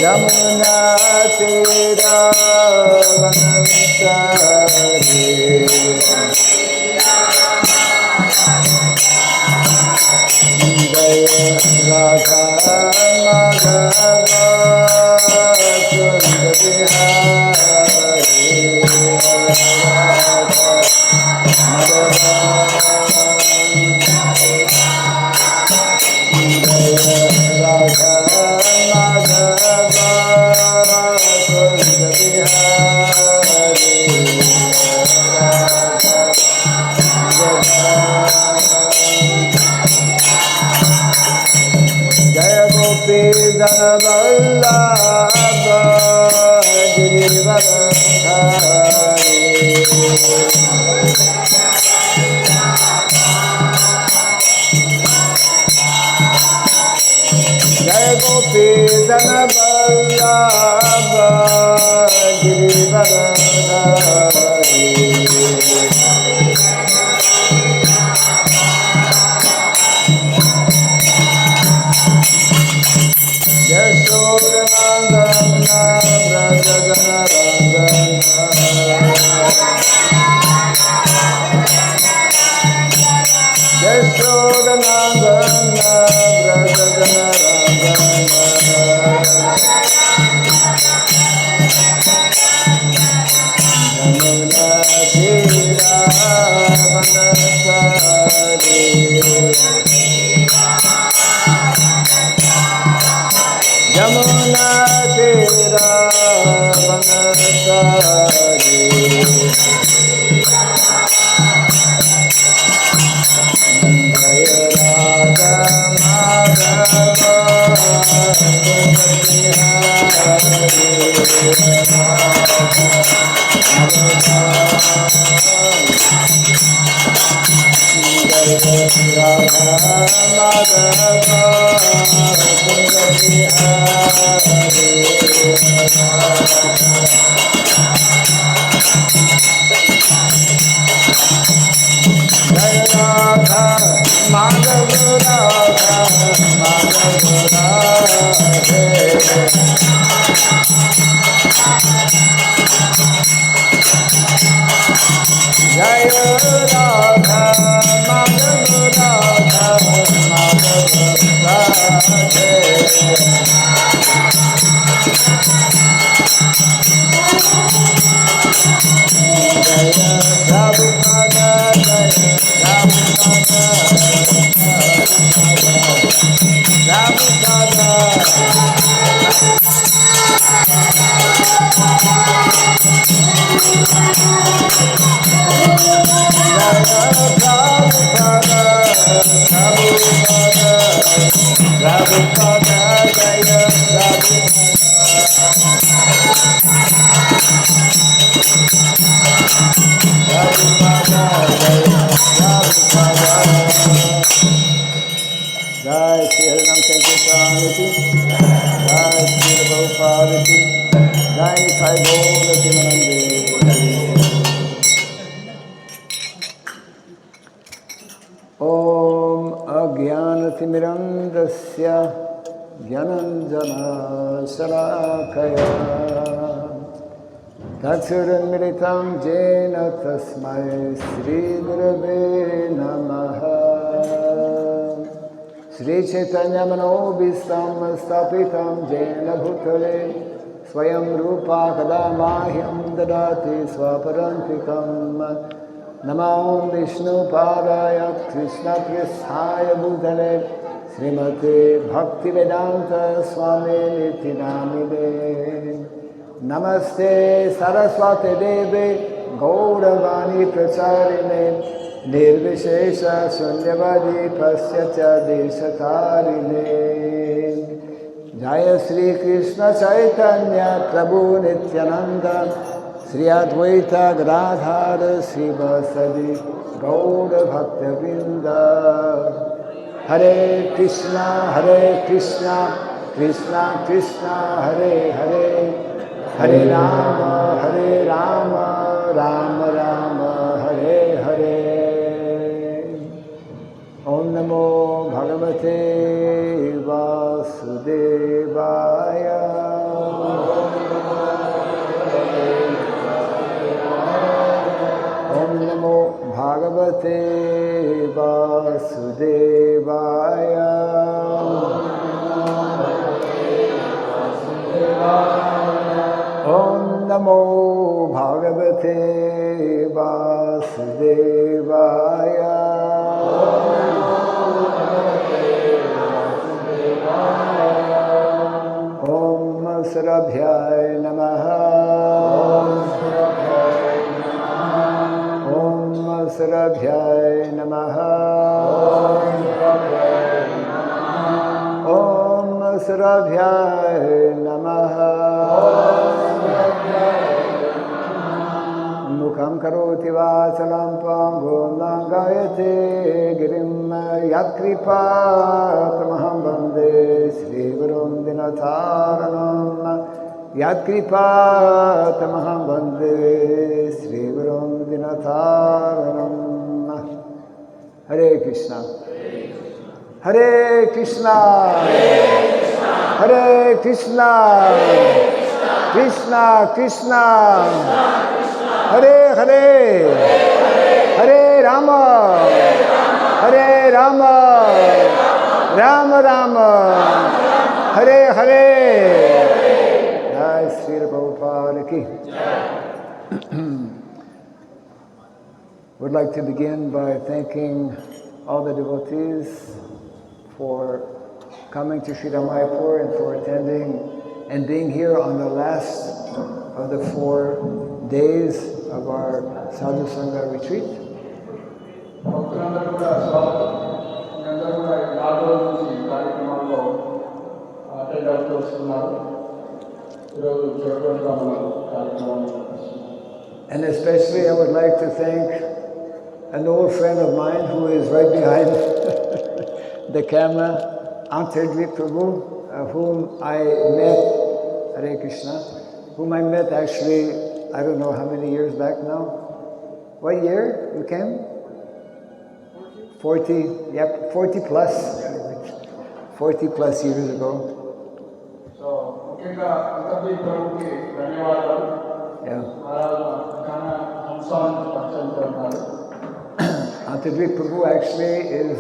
Jamuna Tira Vanantari Jaya Radha Madhava Sundari Jaya Gopi Janavallabha Girivardhari Jaya Gopi Janavallabha Girivardhari Yashodanandana Brajajanarandana Yashodanandana Brajajanarandana Yamuna Tira Vanantari Jamuna Tira Vanantari Jaya Radha Madhava Jai Sridham Sankirtaniti, Jai Sri Prabhupada, Jai Sai Gaura Simanande. Om Agyanatimirandasya Gyananjana Salakaya Tatsuranmiritam Jena Tasmai Sri Gurave Namaha Sri Chaitanya Manobhistam Stapitam Jena Bhutale Swayam Rupa Kadamahyam Dadati Swaparantikam Namam Vishnu Padaya Krishna Prishaya Bhutale Srimate Bhaktivedanta Swami Niti Namide Namaste Saraswati Devi Gauravani Pracharine Nirvishesha Sunyavadi Pasyacha Deshatarine Jaya Sri Krishna Chaitanya Prabhu Nityananda Sri Advaita Gadadhara Srivasadi Gaura Bhakta Vrinda Hare Krishna Krishna Krishna Hare Hare Hare Rama Rama Rama Hare Hare Namo Bhagavate Vasudevaya. Om Namo Bhagavate Vasudevaya. Om Sarabhyay Namaha. Om Sarabhyay Namaha. Om Sarabhyay Namaha. Mukham karoti vasalam pangom nangayate girim yatkripa tamaham bande Sri Gurum Dinataranam yatkripa tamaham bande Sri Gurum Dinataranam. Hare Krishna Hare Krishna Hare Krishna Krishna Krishna Hare Hare Hare Rama Hare Rama Rama Rama Hare Hare. Jai Sri Prabhupada ki. Would like to begin by thanking all the devotees for coming to Sridham Mayapur and for attending and being here on the last of the 4 days of our Sadhu Sanga retreat. And especially I would like to thank an old friend of mine who is right behind the camera, Antardvik Prabhu, whom I met, Hare Krishna, whom I met actually, I don't know how many years back now. What year you came? 40, yep, 40 plus. 40 plus years ago. So, Antardvik Prabhuki, yeah. Antardvik Prabhu actually is,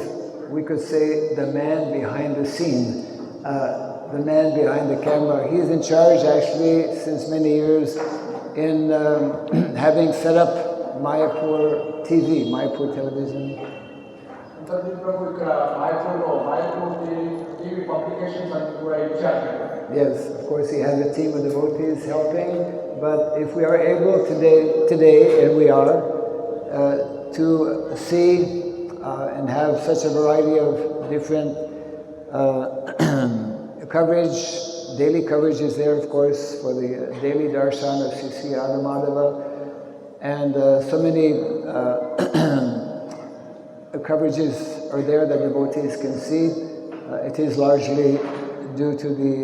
we could say, the man behind the scene, the man behind the camera. He's in charge actually since many years in having set up Mayapur TV, Mayapur television. Antardvik Prabhu Mayapur TV publications and in charge. Yes, of course he has a team of devotees helping, but if we are able today, and we are, to see and have such a variety of different coverage, daily coverage is there, of course, for the daily darshan of Sri Madhava, and so many coverages are there that devotees can see. It is largely due to the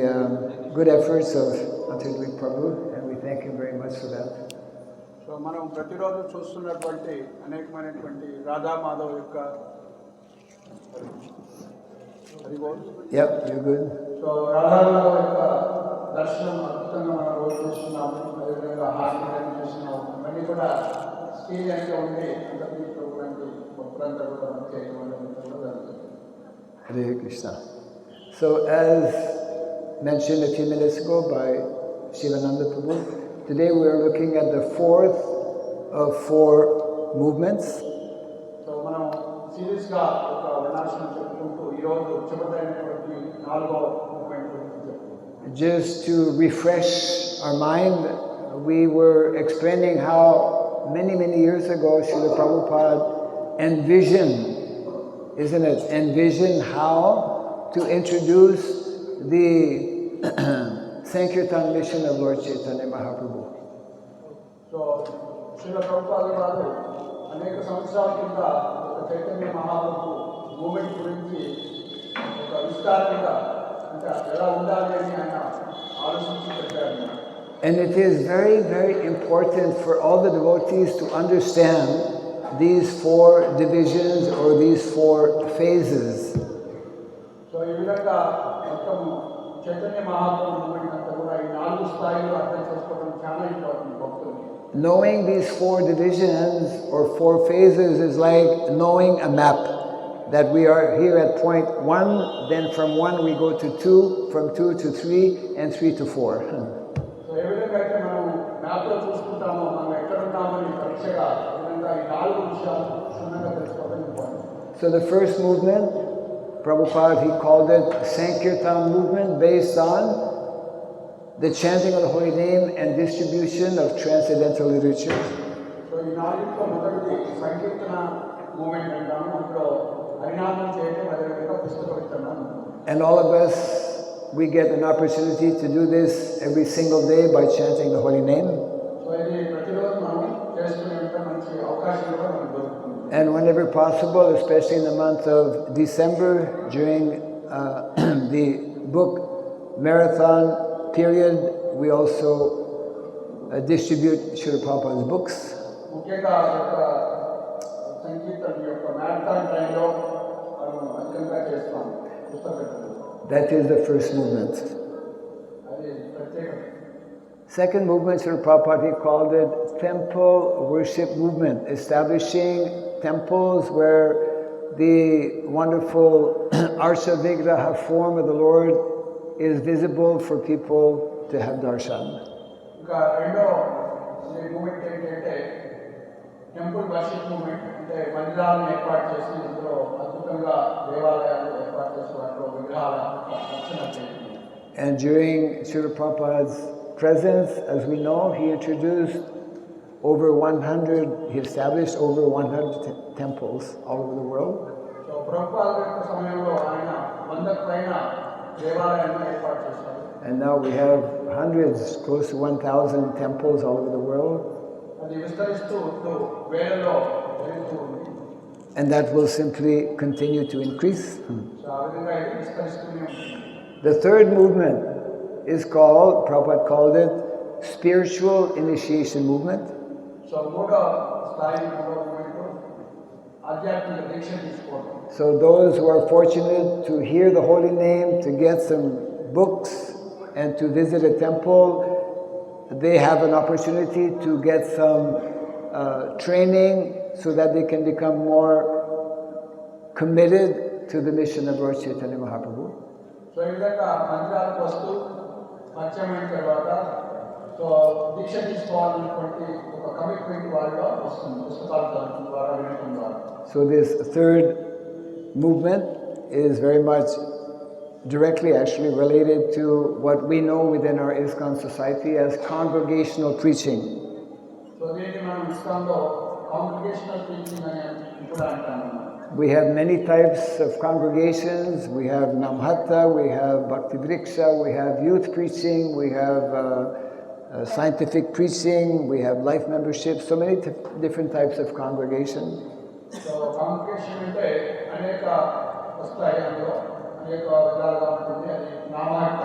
good efforts of Antardvik Prabhu, and we thank him very much for that. So, మనం ప్రతిరోజు చూస్తున్నటువంటి అనేకమైనటువంటి రాధా మాధవ్ యొక్క Yep, you're good. So Radha Madhav యొక్క దర్శనం అద్భుతంగా మనం రోజు చూస్తున్నాము, అదేవిధంగా హాస్పిటల్ చూస్తున్నాము, ఇవన్నీ కూడా స్టేజ్ అంటే ఉండి అంతర్గత ప్రోగ్రామ్ భక్తులంతా కూడా చేయడం జరుగుతుంది. Hare Krishna. So as mentioned a few minutes ago by Shivananda Prabhu, today we are looking at the 4th of 4 movements. So మనం సీరియస్ గా ఒక వర్ణాశ్రమం చెప్పుకుంటూ ఈ రోజు చివరైనటువంటి 4వ మూవ్మెంట్ గురించి చెప్పుకుంటాం. Just to refresh our mind, we were explaining how many years ago Srila Prabhupada envisioned, isn't it? Envisioned how to introduce the Sankirtan mission of Lord Chaitanya Mahaprabhu. So, Srila Prabhupada garu అనేక సంవత్సరాల కింద ఒక Chaitanya Mahaprabhu moment గురించి ఒక విస్తారంగా అంటే ఎలా ఉండాలి అని ఆయన ఆలోచించి పెట్టారు. And it is very important for all the devotees to understand these 4 divisions or these 4 phases. So, ఈ విధంగా మొత్తం చైతన్య మహాప్రభు మూమెంట్ అంతా కూడా ఈ 4 స్థాయిలు అర్థం చేసుకోవడం చాలా ఇంపార్టెంట్ భక్తులకి. Knowing these 4 divisions or 4 phases is like knowing a map. That we are here at point 1, then from 1 we go to 2, from 2 to 3, and 3 to 4. So ఏ విధంగా అయితే మనం మ్యాప్లో చూసుకుంటామో మనం ఎక్కడ ఉన్నామని పరీక్షగా ఈ విధంగా ఈ 4 విషయాలు క్షుణ్ణంగా తెలుసుకోవడం important. So the first movement, Prabhupada, he called it Sankirtan movement, based on the chanting of the holy name and distribution of transcendental literature. So ఈ 4 మొదటిది సంకీర్తన మూమెంట్ అంటాము. అందులో హరినామం చేయడం అదేవిధంగా పుస్తక విత్తనం. And all of us, we get an opportunity to do this every single day by chanting the holy name. So ఇది ప్రతిరోజు మనం చేసుకునే మంచి అవకాశం కూడా మనకు దొరుకుతుంది. And whenever possible, especially in the month of December, during the book marathon period, we also distribute Srila Prabhupada's books. ముఖ్యంగా సంకీర్తన యొక్క మ్యారథాన్ టైంలో మనం అధికంగా చేస్తాం పుస్తక విత్తనం. That is the first movement. అది ప్రత్యేకత. Second movement, Srila Prabhupada, he called it temple worship movement, establishing temples where the wonderful Arsha Vigraha form of the Lord is visible for people to have darshan. ఇంకా రెండో moment ఏంటంటే temple worship moment. అంటే మందిరాలను ఏర్పాటు చేసి ఇందులో అద్భుతంగా దేవాలయాలు ఏర్పాటు చేసి వాటిలో విగ్రహాల రక్షణ చేయండి. And during Srila Prabhupada's presence, as we know, he introduced over 100, he established over 100 temples all over the world. So Prabhupada యొక్క సమయంలో ఆయన 100 పైన దేవాలయాలను ఏర్పాటు చేశారు. And now we have hundreds, close to 1,000 temples all over the world. అది విస్తరిస్తూ వేలలో పెరుగుతూ ఉంది. And that will simply continue to increase. So ఆ విధంగా ఇది విస్తరిస్తూనే ఉంటుంది. The third movement is called, Prabhupada called it, spiritual initiation movement. So మూడో స్థాయి మూమెంట్ ఆధ్యాత్మిక దీక్ష తీసుకోవడం. So those who are fortunate to hear the holy name, to get some books, and to visit a temple, they have an opportunity to get some training so that they can become more committed to the mission of Lord Chaitanya Mahaprabhu. So ఈ విధంగా మందిరాలకు వస్తూ పరిచయమైన తర్వాత so దీక్ష తీసుకోవాలన్నటువంటి ఒక commitment వాళ్ళలో వస్తుంది పుస్తకాలు చదవడం ద్వారా వినడం ద్వారా. So this third movement is very much directly actually related to what we know within our ISKCON society as congregational preaching. So దీన్ని మనం ఇస్కాన్లో కాంగ్రిగేషనల్ టీచింగ్ అని కూడా అంటాము. We have many types of congregations. We have Namhatta, we have Bhakti Vriksha, we have youth preaching, we have scientific preaching, we have life membership, so many different types of congregation. So congregation అంటే అనేక వస్తాయి, అందులో అనేక విధాలుగా ఉంటుంది. అది నామహట్ట,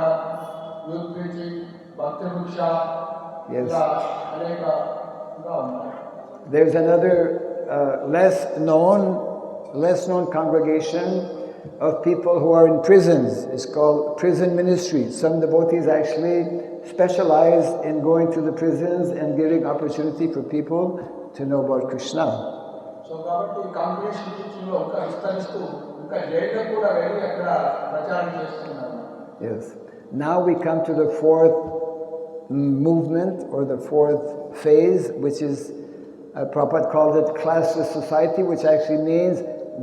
youth preaching, భక్తి వృక్ష, ఇలా అనేకగా ఉన్నాయి. There's another less known congregation of people who are in prisons. It's called prison ministry. Some devotees actually specialize in going to the prisons and giving opportunity for people to know about Krishna. So కాబట్టి congregation teaching లో ఇంకా విస్తరిస్తూ ఇంకా జైల్లో కూడా వెళ్ళి అక్కడ ప్రచారం చేస్తున్నారు. Yes. Now we come to the fourth movement or the fourth phase, which is Prabhupada called it classless society, which actually means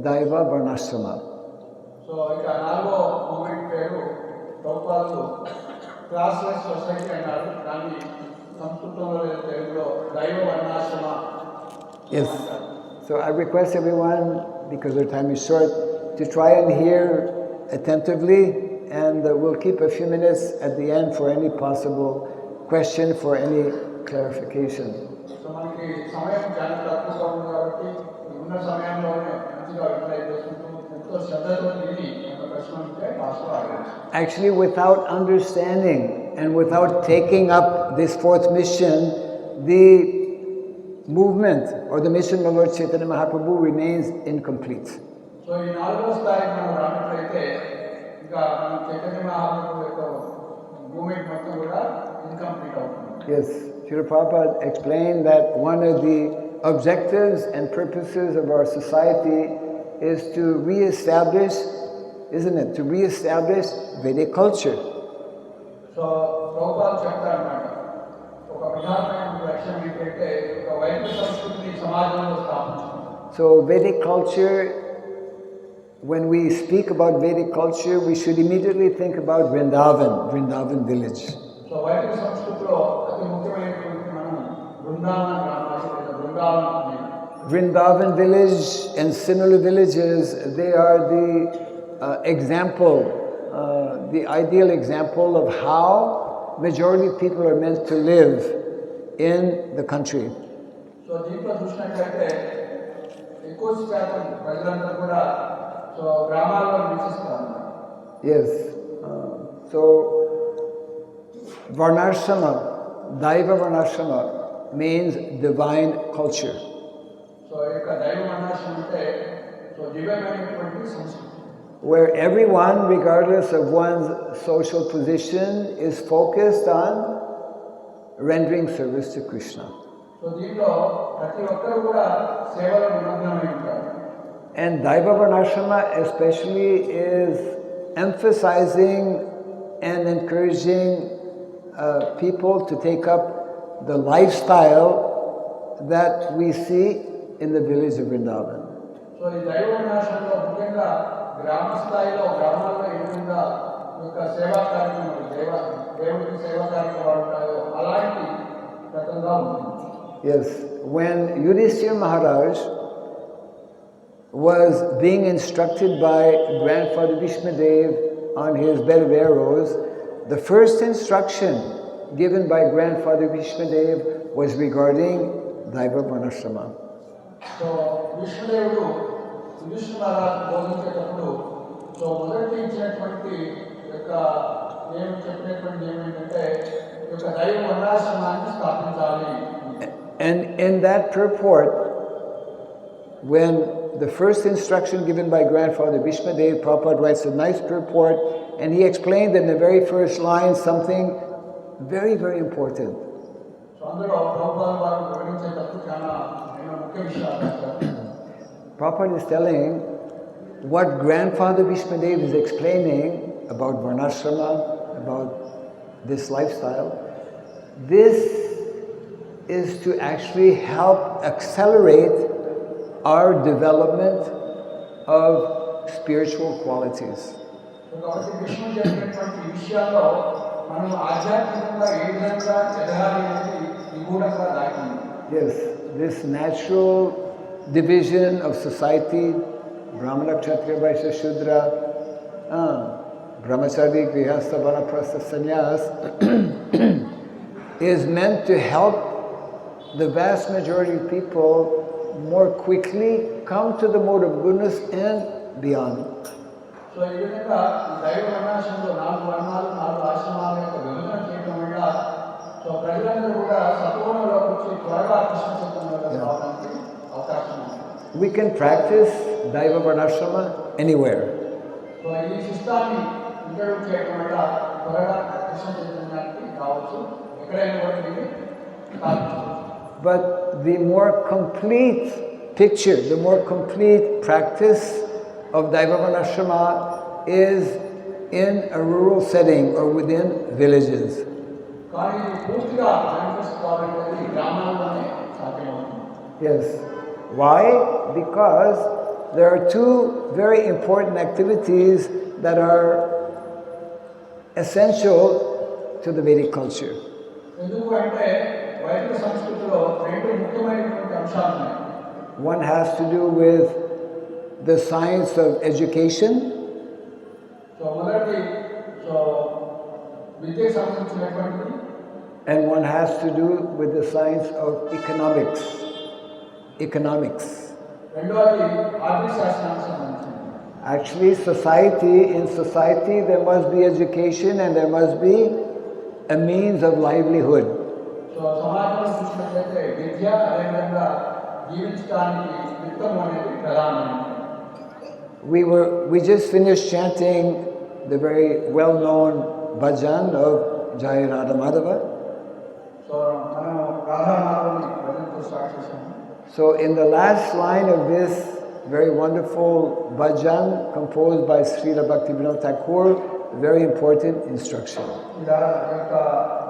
Daiva Varnashrama. So ఇక నాలుగో మూమెంట్ పేరు ప్రభుపాదులు క్లాస్లెస్ సొసైటీ అన్నారు. దాన్ని సంస్కృతంలో తెలుగులో దైవ వర్ణాశ్రమ. Yes. So I request everyone, because our time is short, to try and hear attentively, and we'll keep a few minutes at the end for any possible question, for any clarification. So మనకి సమయం చాలా తక్కువగా ఉంది కాబట్టి ఉన్న సమయంలోనే మంచిగా అభిప్రాయం చేసుకుంటూ ఎంతో శ్రద్ధతో విని ఒక ప్రశ్న ఉంటే పాస్టర్ అడగచ్చు. Actually, without understanding and without taking up this fourth mission, the movement or the mission of Lord Chaitanya Mahaprabhu remains incomplete. So ఈ నాలుగో స్థాయికి మనం రానట్లయితే ఇంకా మనం చైతన్య మహాప్రభు యొక్క మూమెంట్ మొత్తం కూడా ఇన్కంప్లీట్ అవుతుంది. Yes, Srila Prabhupada explained that one of the objectives and purposes of our society is to re-establish, isn't it, to re-establish Vedic culture. So ప్రభుపాలు చెప్తారన్నమాట, ఒక ప్రధానమైన లక్ష్యం ఏంటంటే ఒక వైదిక సంస్కృతిని సమాజంలో స్థాపించడం. So Vedic culture, when we speak about Vedic culture, we should immediately think about Vrindavan village. So వైదిక సంస్కృతిలో అతి ముఖ్యమైనటువంటి మనం బృందావన గ్రామాలు లేదా Brindavanam. Vrindavan village and similar villages, they are the example, the ideal example of how majority of people are meant to live in the country. So దీంట్లో చూసినట్లయితే ఎక్కువ శాతం ప్రజలందరూ కూడా సో గ్రామాల్లో నివసిస్తారు. Yes. So Varnashrama, Daiva Varnashrama means divine culture. So ఈ యొక్క దైవ వర్ణాశ్రమం అంటే సో దివ్యమైనటువంటి సంస్కృతి. Where everyone, regardless of one's social position, is focused on rendering service to Krishna. So దీంట్లో ప్రతి ఒక్కరు కూడా సేవలో నిమగ్నమై ఉంటారు. And Daiva Varnashrama especially is emphasizing and encouraging people to take up the lifestyle that we see in the village of Vrindavan. So ఈ దైవ వర్ణాశ్రమంలో ముఖ్యంగా గ్రామ స్థాయిలో గ్రామాల్లో ఏ విధంగా యొక్క సేవా కార్యక్రమాలు దేవుడికి సేవా కార్యక్రమాలు ఉంటాయో అలాంటి రకంగా ఉంటుంది. Yes, when Yudhishthira Maharaj was being instructed by grandfather Bhishmadev on his bed of arrows, the first instruction given by grandfather Bhishmadev was regarding Daiva Varnashrama. So విష్ణుదేవుడు యుధిష్ఠిర మహారాజు బోధించేటప్పుడు సో మొదటి ఇచ్చినటువంటి యొక్క నేను చెప్పినటువంటి ఏమిటంటే ఈ యొక్క దైవ వర్ణాశ్రమాన్ని స్థాపించాలి. And in that purport, when the first instruction given by grandfather Bhishmadev, Prabhupada writes a nice purport, and he explained in the very first line something very, very important. So అందులో ప్రభుపాద వారు వివరించేటప్పుడు చాలా ముఖ్య విషయాలు చెప్తారు. Prabhupada is telling what grandfather Bhishmadev is explaining about Varnashrama, about this lifestyle. This is to actually help accelerate our development of spiritual qualities. కాబట్టి విష్ణు చెప్పినటువంటి విషయాల్లో మనం ఆధ్యాత్మికంగా ఏ విధంగా ఎదగాలి అనేది నిగూఢంగా దాగి ఉంది. Yes, this natural division of society, Brahmana, Kshatriya, Vaishya, Shudra, Brahmachari, Grihastha, Vanaprastha, Sannyas, is meant to help the vast majority of people more quickly come to the mode of goodness and beyond. So ఈ విధంగా దైవ వర్ణాశ్రమంలో 4 వర్ణాలు 4 ఆశ్రమాల యొక్క విభజన చేయడం వల్ల so ప్రజలందరూ కూడా సత్వగుణంలోకి వచ్చి త్వరగా కృష్ణ చైతన్యంలోకి రావడానికి అవకాశం ఉంది. We can practice Daiva Varnashrama anywhere. So ఈ సిస్టాన్ని ఇంట్రడ్యూస్ చేయడం వల్ల త్వరగా కృష్ణ చైతన్యానికి రావచ్చు, ఎక్కడైనా కూడా దీన్ని స్థాపించవచ్చు. But the more complete picture, the more complete practice of Daiva Varnashrama is in a rural setting or within villages. కానీ పూర్తిగా మేనిఫెస్ట్ కావాలంటే గ్రామాల్లోనే సాధ్యమవుతుంది. Yes. Why? Because there are two very important activities that are essential to the Vedic culture. ఎందుకు అంటే వైదిక సంస్కృతిలో 2 ముఖ్యమైనటువంటి అంశాలు ఉన్నాయి. One has to do with the science of education, so మొదటి సో విద్యకు సంబంధించినటువంటి, and one has to do with the science of economics. రెండవది ఆర్థిక శాస్త్రానికి సంబంధించింది. Actually, in society there must be education and there must be a means of livelihood. So సమాజంలో చూసినట్లయితే విద్య అదేవిధంగా జీవించడానికి విత్తనం అనేది ప్రధానమైనది. We just finished chanting the very well-known bhajan of Jai Radha Madhava. So మనం రాధామాధవుని భజనతో స్టార్ట్ చేసాము. So in the last line of this very wonderful bhajan composed by Srila Bhaktivinoda Thakur, very important instruction. ఇలా యొక్క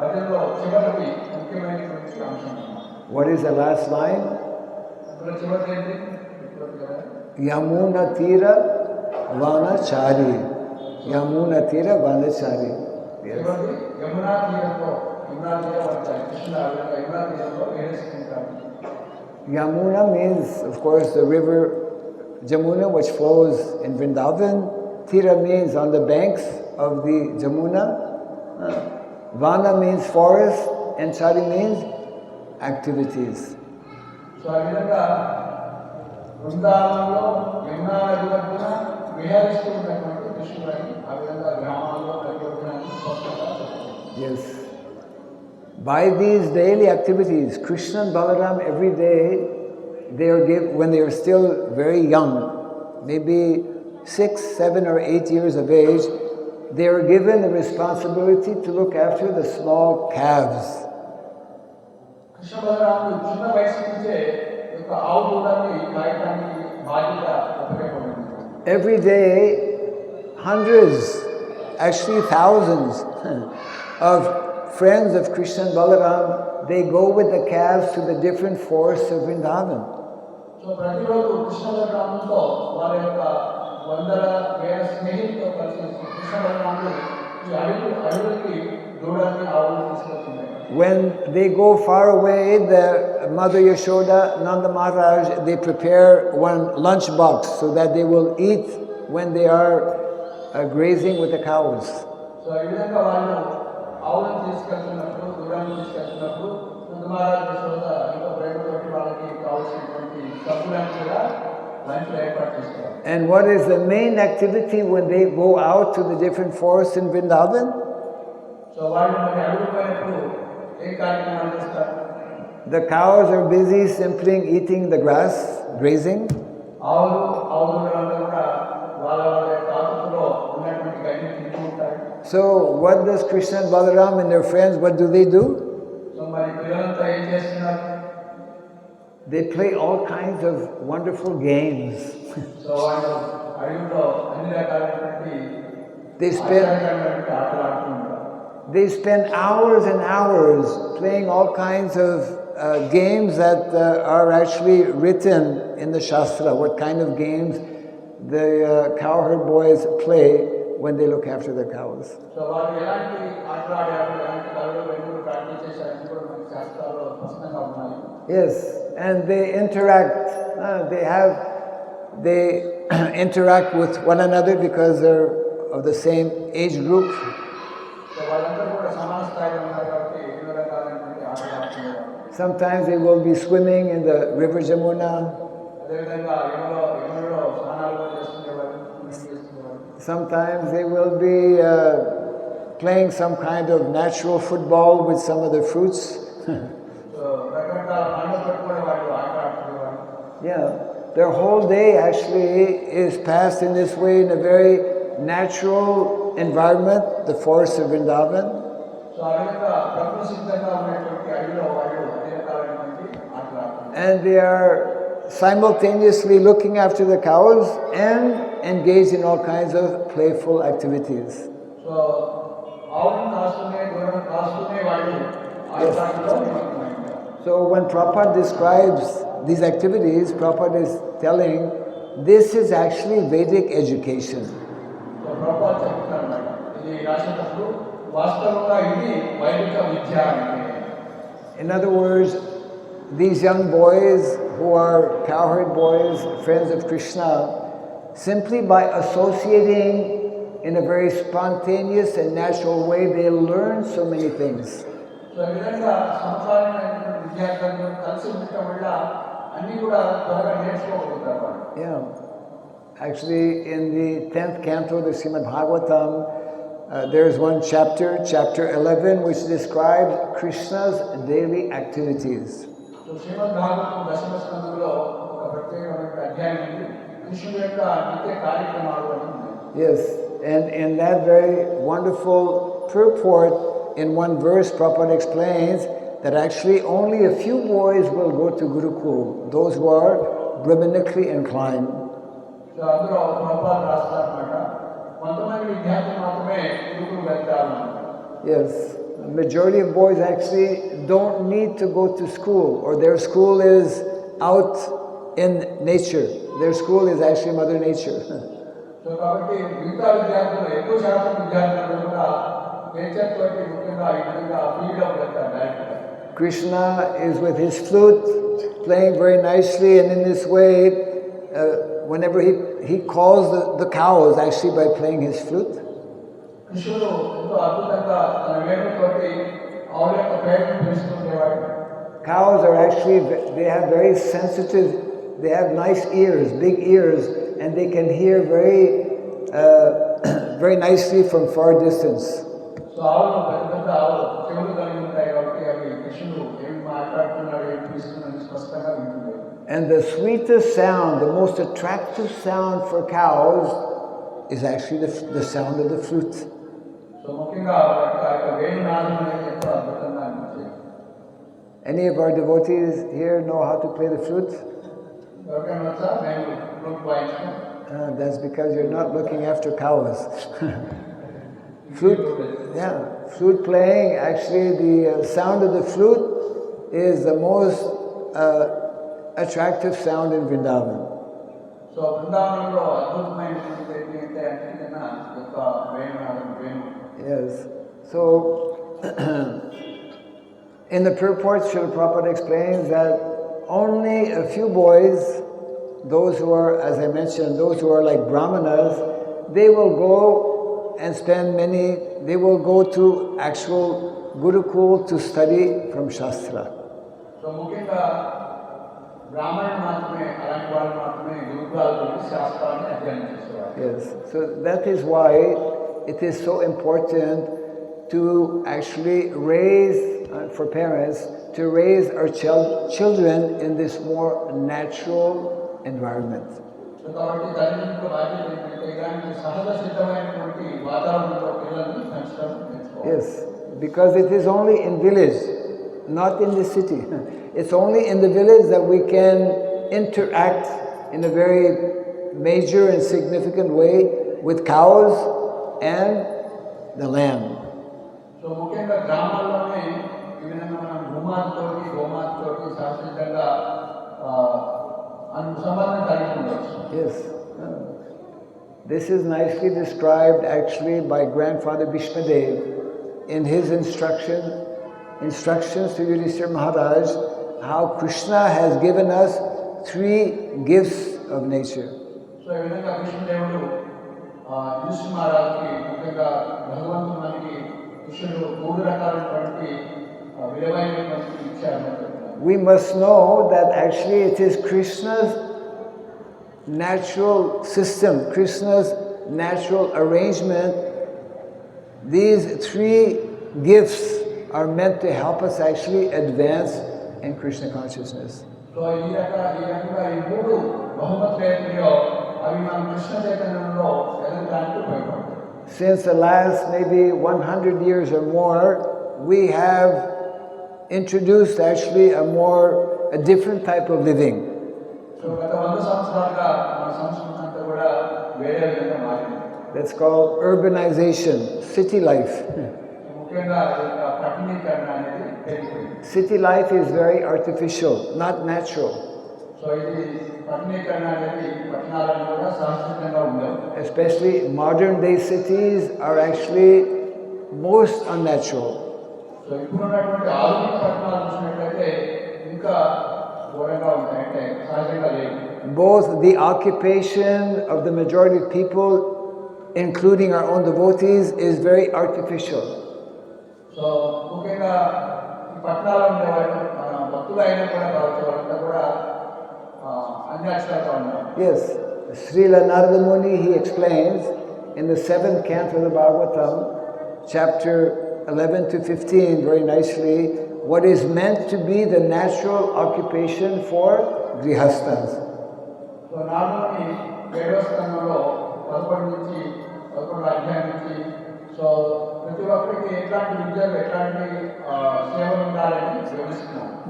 భజనలో చివరికి ముఖ్యమైనటువంటి అంశం. What is the last line? అందులో చివరి ఏంటి? Yamuna Tira Vanachari. Yamuna Tira Vanachari. Yes. చివరి యమునా తీరంలో యమునా తీరం వచ్చాయి. కృష్ణ యమునా తీరంలో వేరేసుకుంటారు. Yamuna means, of course, the river Jamuna, which flows in Vrindavan. Tira means on the banks of the Jamuna. Vana means forest, and Chari means activities. So ఆ విధంగా బృందావనంలో యమునా నది ఒడ్డున విహరిస్తూ ఉన్నటువంటి కృష్ణుడిని ఆ విధంగా గ్రామాల్లో పరివర్తనాన్ని స్పష్టంగా చెప్తుంది. Yes. By these daily activities, Krishna and Balaram every day, when they are still very young, maybe 6, 7 or 8 years of age, they are given the responsibility to look after the small calves. Krishna బలరాములు చిన్న వయసు నుంచే యొక్క ఆవు దూడని కాయటానికి బాధ్యత ఉపయోగపడింది. Every day, hundreds, actually thousands of friends of Krishna and Balaram, they go with the calves to the different forests of Vrindavan. So ప్రతిరోజు కృష్ణ బలరాములతో వారి యొక్క వందల వేల స్నేహితులతో కలిసి కృష్ణ బలరాములు ఈ అడవులకి దూడని ఆవులు తీసుకెళ్తున్నాయి. When they go far away, the Mother Yashoda, Nanda Maharaj, they prepare one lunch box so that they will eat when they are grazing with the cows. So ఈ విధంగా వాళ్ళు ఆవులను తీసుకెళ్తున్నప్పుడు దూడని తీసుకెళ్తున్నప్పుడు నంద మహారాజ్ యశోద ఇంకా ప్రేమతోటి వాళ్ళకి కావాల్సినటువంటి సబ్బులను కూడా లంచ్లో ఏర్పాటు చేస్తారు. And what is the main activity when they go out to the different forests in Vrindavan? So వాళ్ళు మరి అడుగు పోయినప్పుడు ఏ కార్యక్రమాలు చేస్తారు? The cows are busy simply eating the grass, grazing. ఆవులంతా కూడా వాళ్ళ వాళ్ళ యొక్క ఆకృతిలో ఉన్నటువంటి గడ్డిని తింటూ ఉంటాయి. So what does Krishna and Balaram and their friends, what do? So మరి పిల్లలంతా ఏం చేస్తున్నారు? They play all kinds of wonderful games. So వాళ్ళు అడవిలో అన్ని రకాలైనటువంటి They spend ఆటలు ఆడుతూ ఉంటారు. They spend hours and hours playing all kinds of games that are actually written in the Shastra. What kind of games the cowherd boys play when they look after their cows. So వాళ్ళు ఎలాంటి ఆటలు ఆడారు, ఎలాంటి కళలు వెన్నులు practice చేశారని కూడా మనకి శాస్త్రాల్లో స్పష్టంగా ఉన్నాయి. Yes, and they interact. They interact with one another because they're of the same age group. Sometimes they will be swimming in the river Jamuna. Sometimes they will be playing some kind of natural football with some of the fruits. Yeah, their whole day actually is passed in this way, in a very natural environment, the forest of Vrindavan. And they are simultaneously looking after the cows and engaged in all kinds of playful activities. So when Prabhupada describes these activities, Prabhupada is telling this is actually Vedic education. In other words, these young boys who are cowherd boys, friends of Krishna, simply by associating in a very spontaneous and natural way, they learn so many things. Yeah. Actually, in the 10th canto of the Srimad Bhagavatam, there's one chapter, chapter 11, which describes Krishna's daily activities. Yes, And in that very wonderful purport, in one verse, Prabhupada explains that actually only a few boys will go to Gurukul, those who are Brahmanically inclined. So అందులో ప్రభుపాద రాస్తారన్నమాట కొంతమంది విద్యార్థులు మాత్రమే గురుకులు వెళ్తారు. Yes, the majority of boys actually don't need to go to school, or their school is out in nature. Their school is actually Mother Nature. So కాబట్టి మిగతా విద్యార్థులు ఎక్కువ శాతం విద్యార్థులు కూడా నేచర్ తోటి ముఖ్యంగా ఈ విధంగా ఫీల్డ్లో వెళ్తారు డైరెక్ట్గా. Krishna is with his flute, playing very nicely, and in this way, whenever he calls the cows actually by playing his flute. కృష్ణుడు ఎంతో అద్భుతంగా తన వేణుతోటి ఆవుల యొక్క పేరును పిలుస్తుండేవాడు. Cows are actually, they have very sensitive, they have nice ears, big ears, and they can hear very nicely from far distance. So ఆవులు పెద్ద పెద్ద ఆవులు చెవులు కలిగి ఉంటాయి కాబట్టి అవి కృష్ణుడు ఏమి మాట్లాడుతున్నాడు ఏమి పిలుస్తున్నాడు స్పష్టంగా వింటుంది. And the sweetest sound, the most attractive sound for cows is actually the sound of the flute. So ముఖ్యంగా వేణునాదం అనేది ఎంతో అద్భుతంగా అనిపించింది. Any of our devotees here know how to play the flute? ఎవరికైనా వచ్చా మేము ఫ్లూట్ వాయించడం? That's because you're not looking after cows. Flute playing, actually the sound of the flute is the most attractive sound in Vrindavan. So బృందావనంలో అద్భుతమైనటువంటి ఏంటి అంటే యొక్క వేణునాదం Venu. Yes. So in the purport, Srila Prabhupada explains that only a few boys, those who are, as I mentioned, those who are like brahmanas, they will go and they will go to actual Gurukul to study from Shastra. So ముఖ్యంగా బ్రాహ్మణులు మాత్రమే అలాంటి వాళ్ళు మాత్రమే గురుకులాలకు వెళ్ళి శాస్త్రాన్ని అధ్యయనం చేసేవారు. Yes. So that is why it is so important to actually raise, for parents, to raise our children in this more natural environment. So కాబట్టి తల్లిదండ్రుల బాధ్యత ఏంటంటే ఇలాంటి సహజ సిద్ధమైనటువంటి వాతావరణంలో పిల్లల్ని పెంచడం నేర్చుకోవాలి. Yes, because it is only in village, not in the city. It's only in the village that we can interact in a very major and significant way with cows and the lamb. So ముఖ్యంగా గ్రామాల్లోనే ఈ విధంగా మనం గోమాతతోటి సహసిద్ధంగా సంబంధం కలిగి ఉండవచ్చు. Yes. This is nicely described actually by Grandfather Bhishmadev in his instructions to Yudhishthira Maharaj, how Krishna has given us 3 gifts of nature. So ఈ విధంగా కృష్ణదేవుడు యుధిష్ఠిర మహారాజుకి ముఖ్యంగా భగవంతుడు మనకి కృష్ణుడు 3 రకాలైనటువంటి విలువైనటువంటి ఇచ్చారు. We must know that actually it is Krishna's natural system, Krishna's natural arrangement. These 3 gifts are meant to help us actually advance in Krishna consciousness. So ఈ రకంగా ఈ 3 బహుమతులు అవి మన కృష్ణ చైతన్యంలో ఎదగడానికి ఉపయోగపడతాయి. Since the last maybe 100 years or more, we have introduced actually a different type of living. So గత 100 సంవత్సరాలుగా మన సంస్కృతి అంతా కూడా వేరే విధంగా మారింది. That's called urbanization, city life. ముఖ్యంగా పట్టణీకరణ అనేది పెరిగిపోయింది. City life is very artificial, not natural. So ఇది పట్టణీకరణ అనేది పట్టణాలను కూడా సహజంగా ఉండవు. Especially modern day cities are actually most unnatural. So ఇప్పుడున్నటువంటి ఆధునిక పట్టణాలు చూసినట్లయితే ఇంకా ఘోరంగా ఉంటాయి, అంటే సహజంగా లేవు. Both the occupation of the majority of people, including our own devotees, is very artificial. So ముఖ్యంగా ఈ పట్టణాల్లో ఉండేవాళ్ళు మన భక్తులు అయినా కూడా కావచ్చు, వాళ్ళంతా కూడా అన్యాచురల్గా ఉన్నారు. Yes, Srila Narada Muni, he explains in the 7th canto of the Bhagavatam, chapter 11 to 15, very nicely, what is meant to be the natural occupation for grihasthas. So నార్మల్ని 7వ స్కంధంలో 11 నుంచి 11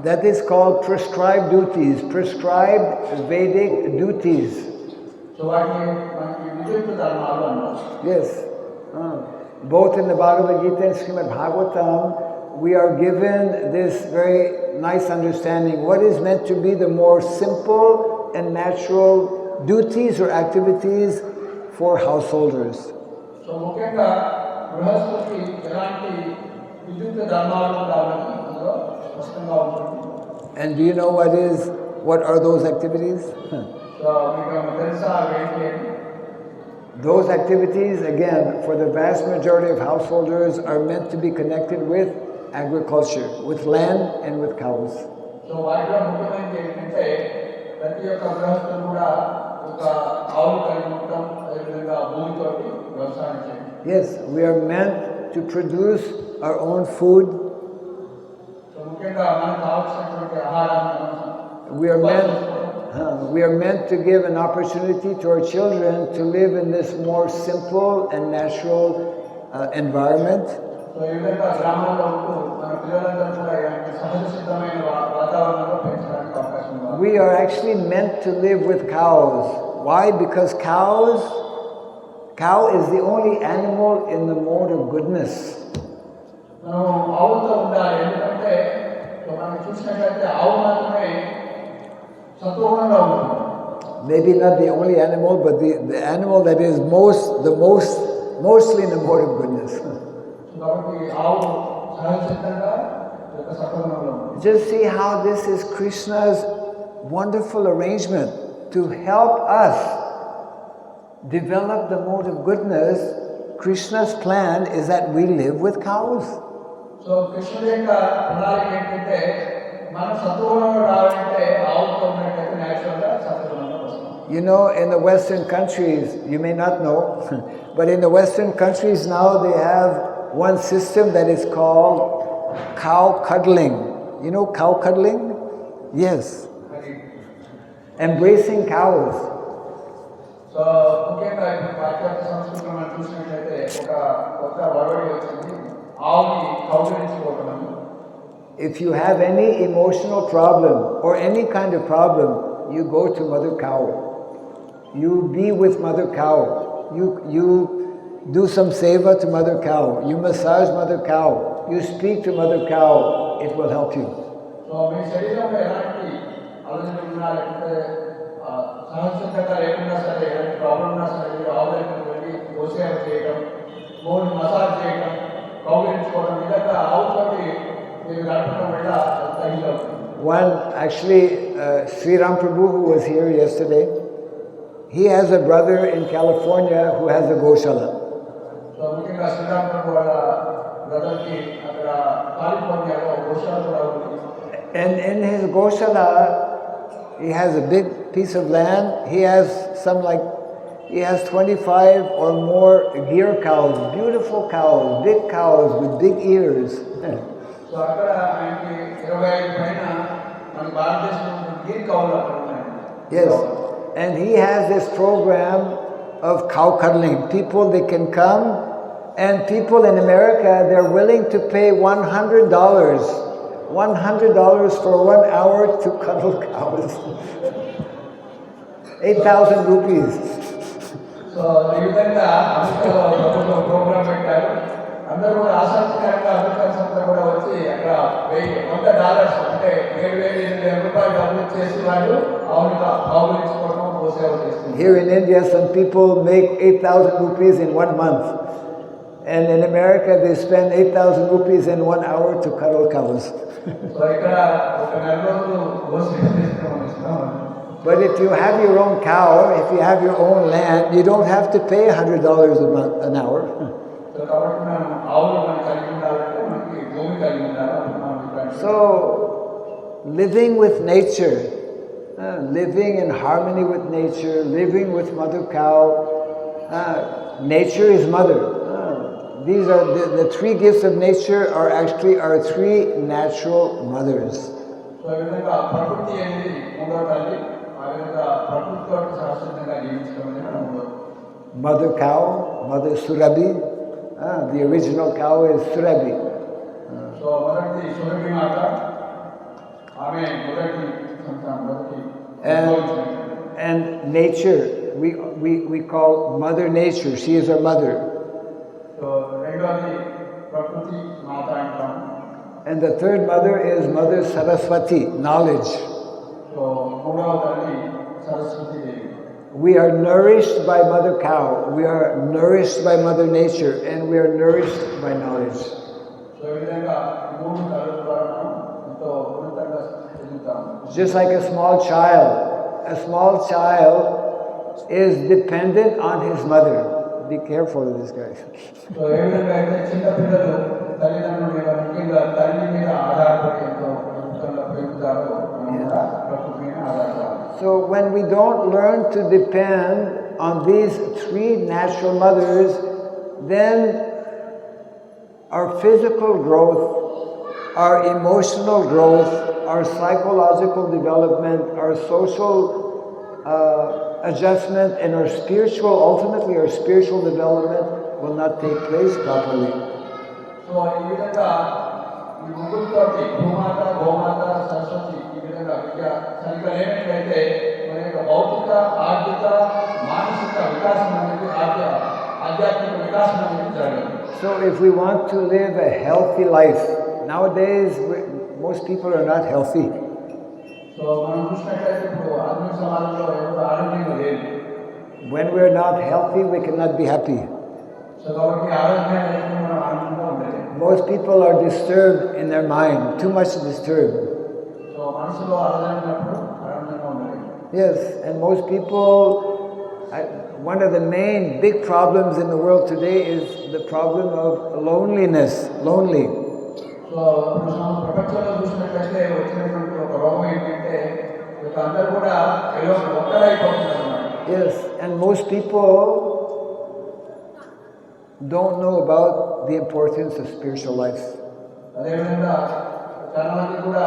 That is called prescribed duties, prescribed Vedic duties. Yes. Both in the Bhagavad Gita and Srimad Bhagavatam, we are given this very nice understanding. What is meant to be the more simple and natural duties or activities for householders. And do you know what are those activities? Those activities, again, for the vast majority of householders, are meant to be connected with agriculture, with land and with cows. Yes, we are meant to produce our own food. We are meant to give an opportunity to our children to live in this more simple and natural environment. We are actually meant to live with cows. Why? Because cow is the only animal in the mode of goodness. Maybe not the only animal, but the animal that is mostly in the mode of goodness. Just see how this is Krishna's wonderful arrangement to help us develop the mode of goodness. Krishna's plan is that we live with cows. So you know, in the Western countries, you may not know, but in the Western countries now they have one system that is called cow cuddling. You know cow cuddling? Yes. Embracing cows. If you have any emotional problem or any kind of problem, you go to Mother Cow. You be with Mother Cow. You do some seva to Mother Cow. You massage Mother Cow. You speak to Mother Cow. It will help you. Sridham Prabhu, who was here yesterday, he has a brother in California who has a Goshala. And in his Goshala, he has a big piece of land. He has 25 or more gir cows, beautiful cows, big cows with big ears. Yes, and he has this program of cow cuddling. People, they can come, and people in America, they're willing to pay $100 for 1 hour to cuddle cows. 8,000 rupees. So, here in India, some people make 8,000 rupees in 1 month. And in America, they spend 8,000 rupees in 1 hour to cuddle cows. But if you have your own cow, if you have your own land, you don't have to pay $100 an hour. So, living with nature, living in harmony with nature, living with Mother Cow. Nature is Mother. These are the three gifts of nature are actually our three natural mothers. Mother Cow, Mother Surabhi. The original cow is Surabhi. So మొదటి సురభి మాత ఆమె మొదటి సంతానం మొదటి And nature, we call Mother Nature. She is our mother. So రెండోది ప్రకృతి మాత అంటాము. And the third mother is Mother Saraswati, knowledge. So మూడవ తల్లి సరస్వతి దేవి. We are nourished by Mother Cow. We are nourished by Mother Nature, and we are nourished by knowledge. So ఈ విధంగా మూడు తల్లుల ద్వారా మనం ఎంతో ఉన్నతంగా ఎదుగుతాము. Just like a small child. A small child is dependent on his mother. Be careful of this guy. So ఏ విధంగా అయితే చిన్న పిల్లలు తల్లిదండ్రుల మీద ముఖ్యంగా తల్లి మీద ఆధారపడి ఎంతో ఉన్నతంగా పెరుగుతారో మనం కూడా ప్రకృతి మీద ఆధారపడాలి. So when we don't learn to depend on these three natural mothers, then our physical growth, our emotional growth, our psychological development, our social adjustment, and ultimately our spiritual development will not take place properly. So ఈ విధంగా ఈ ముగ్గురితోటి భూమాత గోమాత సరస్వతి ఈ విధంగా విద్య సరిగ్గా లేనట్లయితే మన యొక్క భౌతిక ఆర్థిక మానసిక వికాసం అనేది ఆధ్యాత్మిక వికాసం అనేది జరగదు. So if we want to live a healthy life, nowadays most people are not healthy. So మనం చూసినట్లయితే ఇప్పుడు ఆధునిక సమాజంలో ఎవరు ఆరోగ్యంగా లేదు. When we are not healthy, we cannot be happy. So కాబట్టి ఆరోగ్యం లేకుండా మనం ఆనందంగా ఉండలేము. Most people are disturbed in their mind, too much disturbed. So మనసులో ఆనందమైనప్పుడు ఆనందంగా ఉండలేము. Yes, and most people, one of the main big problems in the world today is the problem of loneliness, lonely. So ప్రపంచంలో చూసినట్లయితే వచ్చినటువంటి ఒక రోగం ఏంటంటే అందరూ కూడా ఒక్కరైపోతున్నారు. Yes, and most people don't know about the importance of spiritual life. అదేవిధంగా చాలా మంది కూడా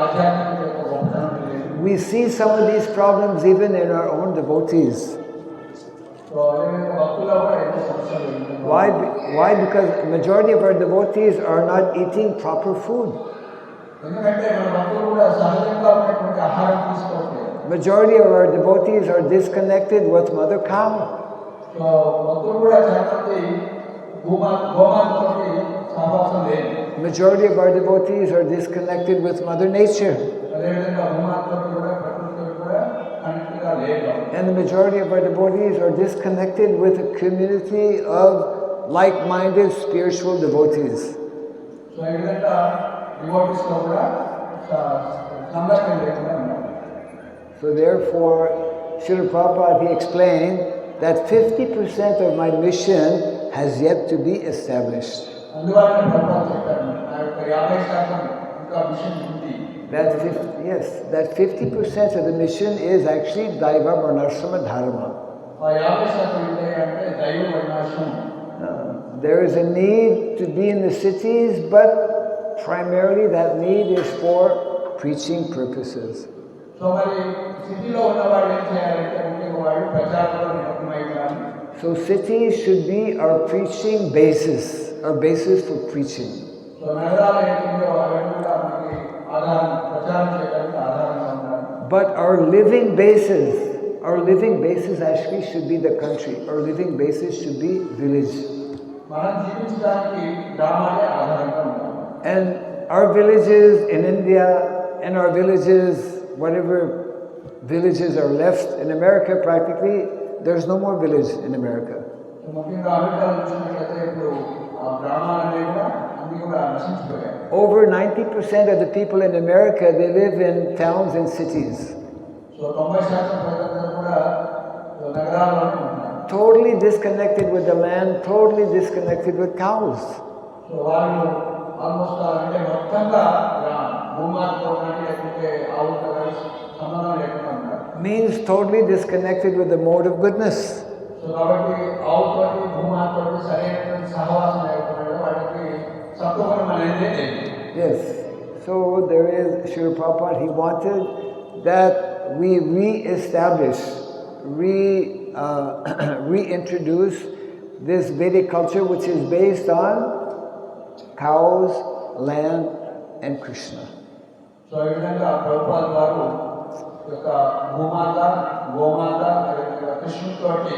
ఆధ్యాత్మిక యొక్క గొప్పతనం తెలియదు. We see some of these problems even in our own devotees. So అదేవిధంగా భక్తుల్లో కూడా ఎన్నో సమస్యలు ఉన్నాయి. Why? Because majority of our devotees are not eating proper food. ఎందుకంటే మన భక్తులు కూడా సహజంగా ఉన్నటువంటి ఆహారం తీసుకోవట్లేదు. Majority of our devotees are disconnected with Mother Cow. So భక్తులు కూడా చాలా మంది గోమాతతోటి సహవాసం లేదు. Majority of our devotees are disconnected with Mother Nature. అదేవిధంగా భూమాతతోటి కూడా ప్రకృతితో కూడా కనెక్ట్గా లేదు. And the majority of our devotees are disconnected with a community of like-minded spiritual devotees. So ఈ విధంగా డివోటీస్లో కూడా సంఘటన లేకుండా ఉన్నారు. So therefore, Srila Prabhupada, he explained that 50% of my mission has yet to be established. అందువలన ప్రభుపాద చెప్పారు నా యొక్క 50% ఇంకా మిషన్ ఉంది. That 50% of the mission is actually Daiva Varnashrama Dharma. ఆ 50% ఏంటంటే దైవ వర్ణాశ్రమం. There is a need to be in the cities, but primarily that need is for preaching purposes. So మరి సిటీలో ఉన్న వాళ్ళు ఏం చేయాలంటే ముఖ్యంగా వాళ్ళు ప్రచారంలో నిమగ్నమై ఉండాలి. So cities should be our preaching basis, our basis for preaching. So నగరాలు ఏంటంటే అవన్నీ కూడా మనకి ఆధారం ప్రచారం చేయడానికి ఆధారంగా ఉండాలి. But our living basis actually should be the country. Our living basis should be village. మనం జీవించడానికి గ్రామాలే ఆధారంగా ఉండాలి. And our villages in India and our villages, whatever villages are left in America, practically there's no more village in America. ముఖ్యంగా అమెరికాలో చూసినట్లయితే ఇప్పుడు ఆ గ్రామాలన్నీ కూడా అన్ని కూడా నశించిపోయాయి. Over 90% of the people in America, they live in towns and cities. So 90% ప్రజలందరూ కూడా నగరాల్లోనే ఉన్నారు. Totally disconnected with the land, totally disconnected with cows. So వాళ్ళు ఆల్మోస్ట్ అంటే మొత్తంగా భూమాతో కానీ లేకపోతే ఆవులతో కానీ సంబంధం లేకుండా ఉన్నారు. Means totally disconnected with the mode of goodness. So కాబట్టి ఆవుతోటి భూమాతోటి సరైనటువంటి సహవాసం లేకుండా వాటికి సత్వగుణం అనేది లేదు. Yes. So there is, Srila Prabhupada, he wanted that we re-establish, reintroduce this Vedic culture which is based on cows, land, and Krishna. So ఈ విధంగా ప్రభుపాద వారు యొక్క భూమాత గోమాత అదేవిధంగా కృష్ణుడితోటి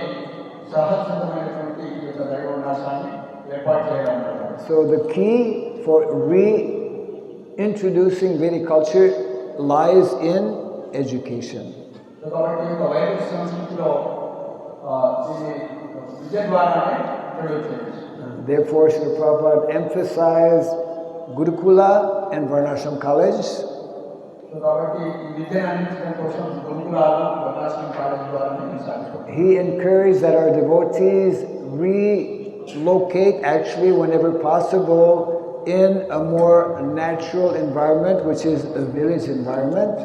సహజమైనటువంటి ఈ యొక్క దైవ వినాశాన్ని ఏర్పాటు చేయాలన్నారు. So the key for reintroducing Vedic culture lies in education. So కాబట్టి ఈ యొక్క వైదిక సంస్కృతిలో దీన్ని విద్య ద్వారానే ఇంట్రడ్యూస్ చేయవచ్చు. Therefore, Srila Prabhupada emphasized Gurukula and Varnashram college. So కాబట్టి ఈ విద్యను అందించడం కోసం గురుకులాలు వర్ణాశ్రమ కాలేజ్ ద్వారానే సాధించారు. He encouraged that our devotees relocate actually whenever possible in a more natural environment, which is a village environment.